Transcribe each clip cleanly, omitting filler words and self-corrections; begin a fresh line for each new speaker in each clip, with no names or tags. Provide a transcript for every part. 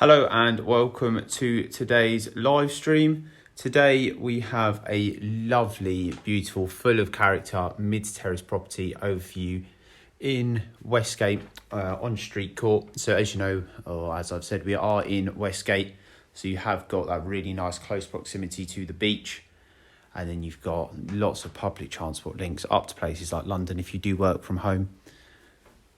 Hello and welcome to today's live stream. Today we have a lovely, beautiful, full of character mid-terraced property overview in Westgate on Street Court. So as you know, or as I've said, we are in Westgate. So you have got that really nice close proximity to the beach. And then you've got lots of public transport links up to places like London if you do work from home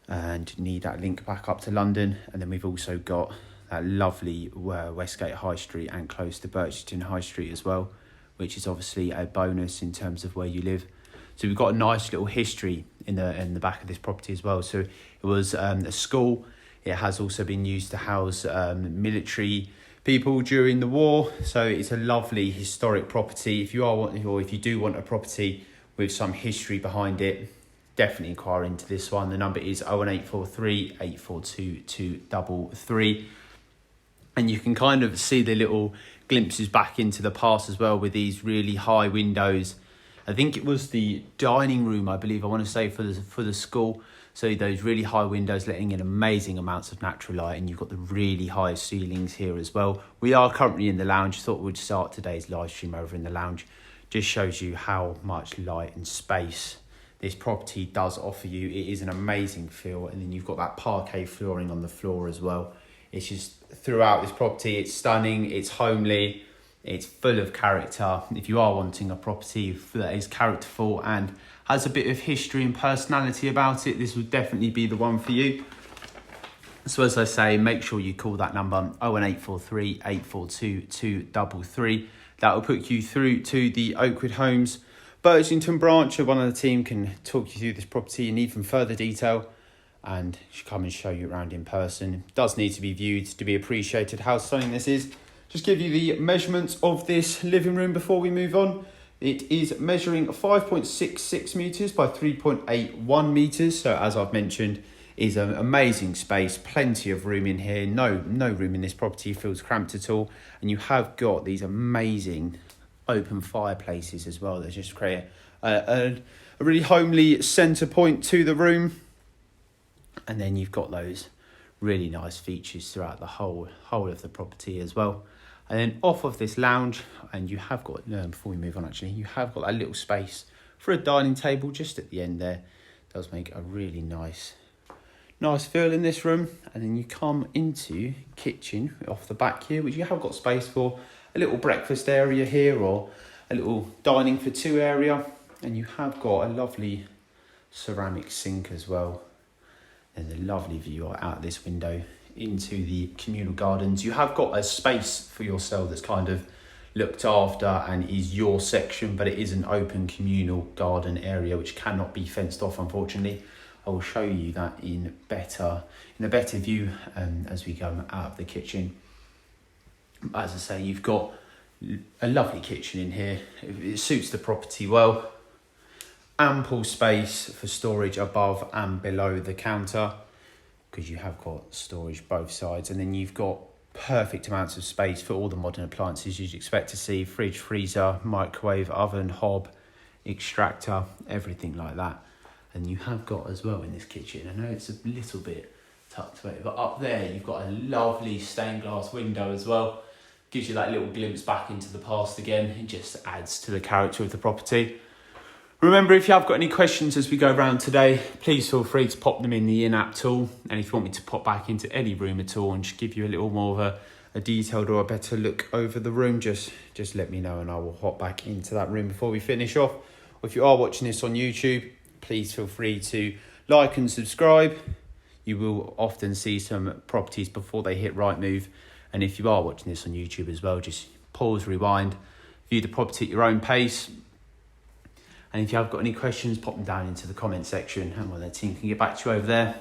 and need that link back up to London. And then we've also got that lovely Westgate High Street and close to Birchton High Street as well, which is obviously a bonus in terms of where you live. So we've got a nice little history in the back of this property as well. So it was a school. It has also been used to house military people during the war. So it's a lovely historic property. If you do want a property with some history behind it, definitely inquire into this one. The number is 01843 842 233. And you can kind of see the little glimpses back into the past as well with these really high windows. I think it was the dining room, I believe, I want to say, for the school. So those really high windows letting in amazing amounts of natural light, and you've got the really high ceilings here as well. We are currently in the lounge. Thought we'd start today's live stream over in the lounge. Just shows you how much light and space this property does offer you. It is an amazing feel, and then you've got that parquet flooring on the floor as well. It's just throughout this property, it's stunning, it's homely, it's full of character. If you are wanting a property that is characterful and has a bit of history and personality about it, this would definitely be the one for you. So as I say, make sure you call that number 01843 842 233. That will put you through to the Oakwood Homes Birchington branch. One of the team can talk you through this property in even further detail and come and show you around in person. It does need to be viewed to be appreciated how stunning this is. Just give you the measurements of this living room before we move on. It is measuring 5.66 metres by 3.81 metres. So as I've mentioned, is an amazing space, plenty of room in here. No room in this property feels cramped at all. And you have got these amazing open fireplaces as well that just create a really homely centre point to the room. And then you've got those really nice features throughout the whole of the property as well. And then off of this lounge, and you have got, before we move on actually, you have got that little space for a dining table just at the end there. It does make a really nice feel in this room. And then you come into kitchen off the back here, which you have got space for a little breakfast area here or a little dining for two area. And you have got a lovely ceramic sink as well. There's a lovely view out this window into the communal gardens. You have got a space for yourself that's kind of looked after and is your section, but it is an open communal garden area which cannot be fenced off, unfortunately. I will show you that in a better view as we go out of the kitchen. As I say, you've got a lovely kitchen in here. It suits the property well. Ample space for storage above and below the counter because you have got storage both sides, and then you've got perfect amounts of space for all the modern appliances you'd expect to see: fridge, freezer, microwave, oven, hob, extractor, everything like that. And you have got as well in this kitchen, I know it's a little bit tucked away, but up there you've got a lovely stained glass window as well. Gives you that little glimpse back into the past again. It just adds to the character of the property. Remember, if you have got any questions as we go around today, please feel free to pop them in the in-app tool. And if you want me to pop back into any room at all and just give you a little more of a detailed or a better look over the room, just let me know and I will hop back into that room before we finish off. Or if you are watching this on YouTube, please feel free to like and subscribe. You will often see some properties before they hit Rightmove. And if you are watching this on YouTube as well, just pause, rewind, view the property at your own pace. And if you have got any questions, pop them down into the comment section and one of the team can get back to you over there.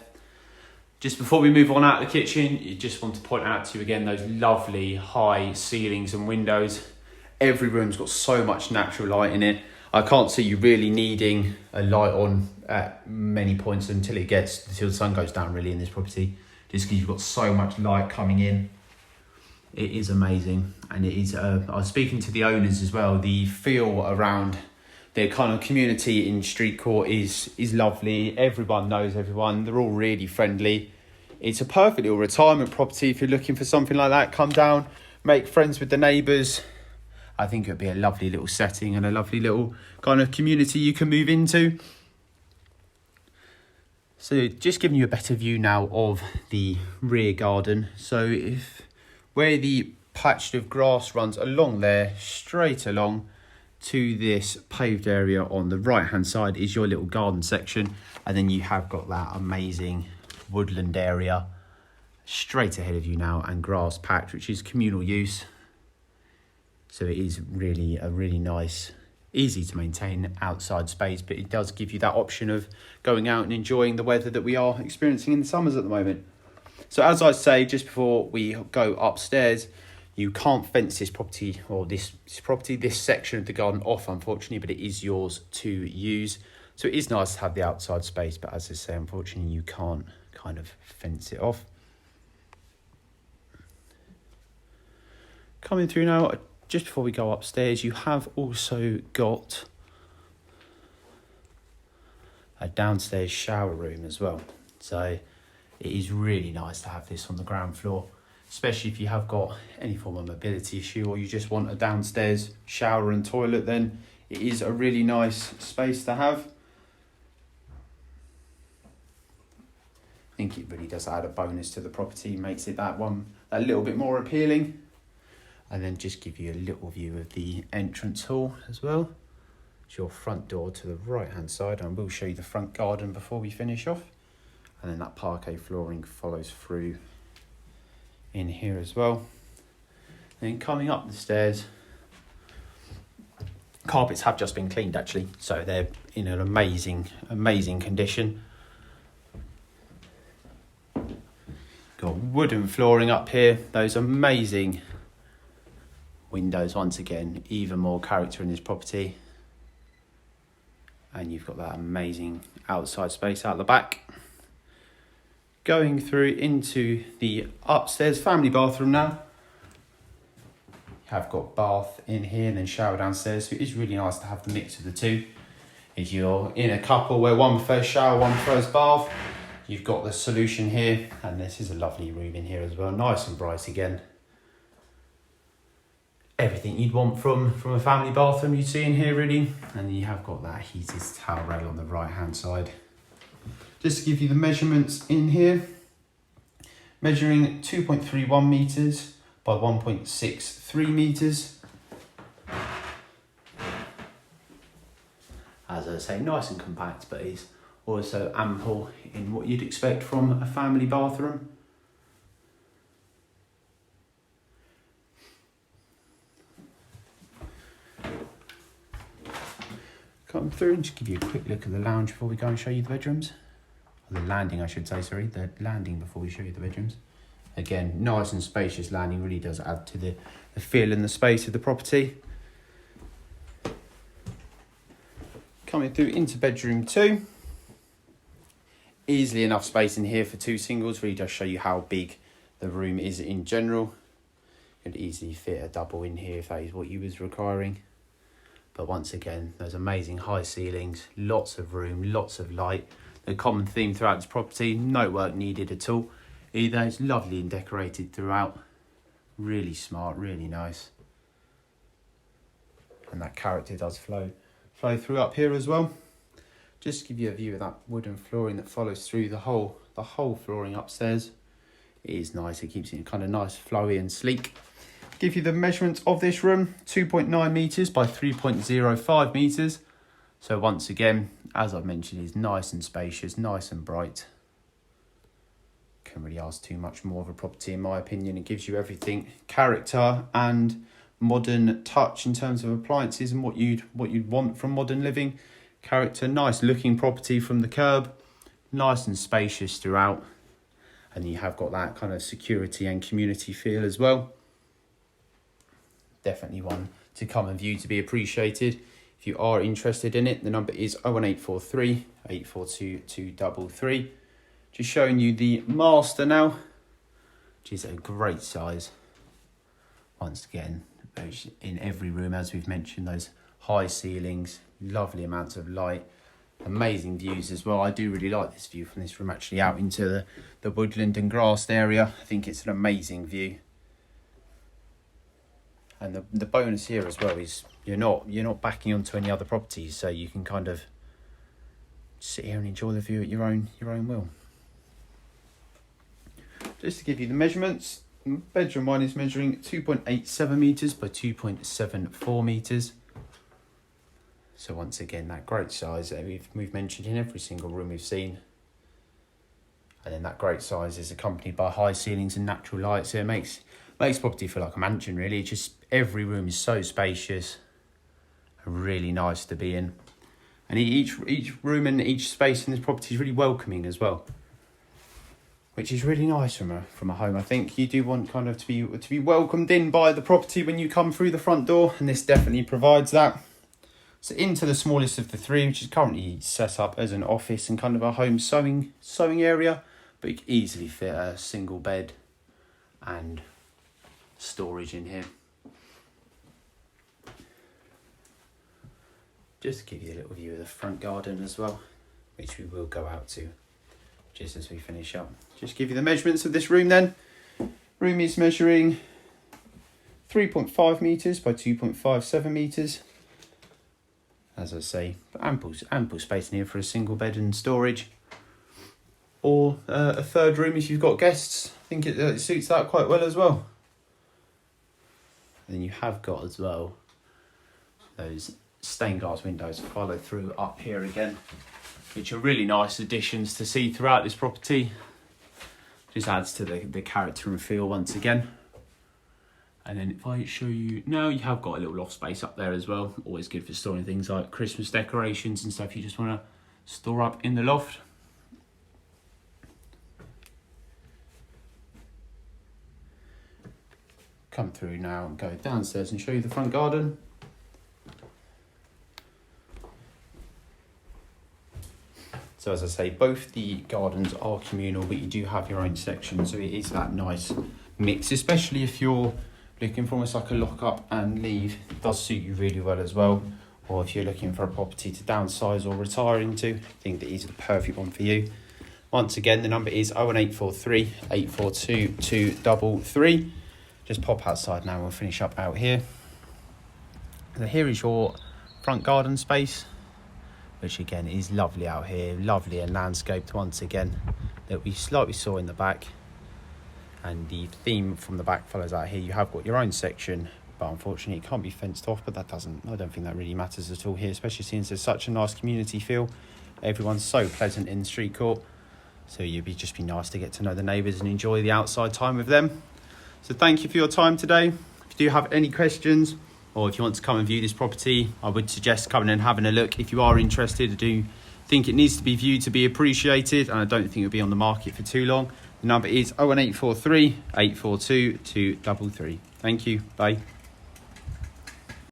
Just before we move on out of the kitchen, you just want to point out to you again those lovely high ceilings and windows. Every room's got so much natural light in it. I can't see you really needing a light on at many points until the sun goes down really in this property, just because you've got so much light coming in. It is amazing. And it is, I was speaking to the owners as well, the feel around the kind of community in Street Court is lovely. Everyone knows everyone. They're all really friendly. It's a perfect little retirement property if you're looking for something like that. Come down, make friends with the neighbours. I think it would be a lovely little setting and a lovely little kind of community you can move into. So just giving you a better view now of the rear garden. So if where the patch of grass runs along there, straight along to this paved area on the right hand side is your little garden section. And then you have got that amazing woodland area straight ahead of you now, and grass patch, which is communal use. So it is really a really nice, easy to maintain outside space, but it does give you that option of going out and enjoying the weather that we are experiencing in the summers at the moment. So as I say, just before we go upstairs, you can't fence this property or this section of the garden off, unfortunately, but it is yours to use. So it is nice to have the outside space, but as I say, unfortunately, you can't kind of fence it off. Coming through now, just before we go upstairs, you have also got a downstairs shower room as well. So it is really nice to have this on the ground floor, especially if you have got any form of mobility issue or you just want a downstairs shower and toilet, then it is a really nice space to have. I think it really does add a bonus to the property, makes it that little bit more appealing. And then just give you a little view of the entrance hall as well. It's your front door to the right hand side, and we'll show you the front garden before we finish off. And then that parquet flooring follows through in here as well. Then coming up the stairs, carpets have just been cleaned actually, so they're in an amazing condition. Got wooden flooring up here, those amazing windows, once again, even more character in this property. And you've got that amazing outside space out the back. Going through into the upstairs family bathroom now. You have got bath in here and then shower downstairs, so it is really nice to have the mix of the two. If you're in a couple where one prefers shower, one prefers bath, you've got the solution here. And this is a lovely room in here as well, nice and bright again. Everything you'd want from a family bathroom you'd see in here really. And you have got that heated towel rail on the right hand side. Just to give you the measurements in here, measuring 2.31 metres by 1.63 metres. As I say, nice and compact, but is also ample in what you'd expect from a family bathroom. Come through and just give you a quick look at the lounge before we go and show you the bedrooms. Or the landing, I should say, sorry. The landing before we show you the bedrooms. Again, nice and spacious landing, really does add to the feel and the space of the property. Coming through into bedroom 2. Easily enough space in here for 2 singles, really does show you how big the room is in general. You could easily fit a double in here if that is what you was requiring. But once again, those amazing high ceilings, lots of room, lots of light. The common theme throughout this property, no work needed at all. Either it's lovely and decorated throughout. Really smart, really nice. And that character does flow through up here as well. Just to give you a view of that wooden flooring that follows through the whole flooring upstairs. It is nice, it keeps it kind of nice, flowy and sleek. Give you the measurements of this room, 2.9 metres by 3.05 metres. So once again, as I've mentioned, it's nice and spacious, nice and bright. Can't really ask too much more of a property in my opinion. It gives you everything, character and modern touch in terms of appliances and what you'd want from modern living. Character, nice looking property from the curb, nice and spacious throughout. And you have got that kind of security and community feel as well. Definitely one to come and view, to be appreciated. If you are interested in it, the number is 01843 842 233. Just showing you the master now, which is a great size. Once again, in every room, as we've mentioned, those high ceilings, lovely amounts of light, Amazing views as well. I do really like this view from this room, actually, out into the woodland and grassed area. I think it's an amazing view. And the bonus here as well is you're not backing onto any other properties, so you can kind of sit here and enjoy the view at your own will. Just to give you the measurements, bedroom one is measuring 2.87 metres by 2.74 metres. So once again, that great size that we've mentioned in every single room we've seen. And then that great size is accompanied by high ceilings and natural light, so it makes property feel like a mansion, really. It's just every room is so spacious and really nice to be in. And each room and each space in this property is really welcoming as well, which is really nice from a home. I think you do want kind of to be welcomed in by the property when you come through the front door, and this definitely provides that. So into the smallest of the three, which is currently set up as an office and kind of a home sewing area, but you can easily fit a single bed and storage in here. Just to give you a little view of the front garden as well, which we will go out to just as we finish up. Just give you the measurements of this room then. Room is measuring 3.5 metres by 2.57 metres. As I say, ample space in here for a single bed and storage. Or a third room if you've got guests. I think it suits that quite well as well. And then you have got as well those stained glass windows follow through up here again, which are really nice additions to see throughout this property. Just adds to the character and feel once again. And then if I show you now, you have got a little loft space up there as well. Always good for storing things like Christmas decorations and stuff you just want to store up in the loft. Come through now and go downstairs and show you the front garden. So as I say, both the gardens are communal, but you do have your own section, so it is that nice mix, especially if you're looking for almost like a lock up and leave. It does suit you really well as well. Or if you're looking for a property to downsize or retire into, I think that is the perfect one for you. Once again, the number is 01843 842 233. Just pop outside now and we'll finish up out here. So here is your front garden space, which again is lovely out here, lovely and landscaped once again, that we slightly saw in the back. And the theme from the back follows out here. You have got your own section, but unfortunately it can't be fenced off, but I don't think that really matters at all here, especially since there's such a nice community feel. Everyone's so pleasant in the street court, so you'd just be nice to get to know the neighbours and enjoy the outside time with them. So thank you for your time today. If you do have any questions, or if you want to come and view this property, I would suggest coming and having a look. If you are interested, I do think it needs to be viewed to be appreciated, and I don't think it'll be on the market for too long. The number is 01843 842 233. Thank you. Bye.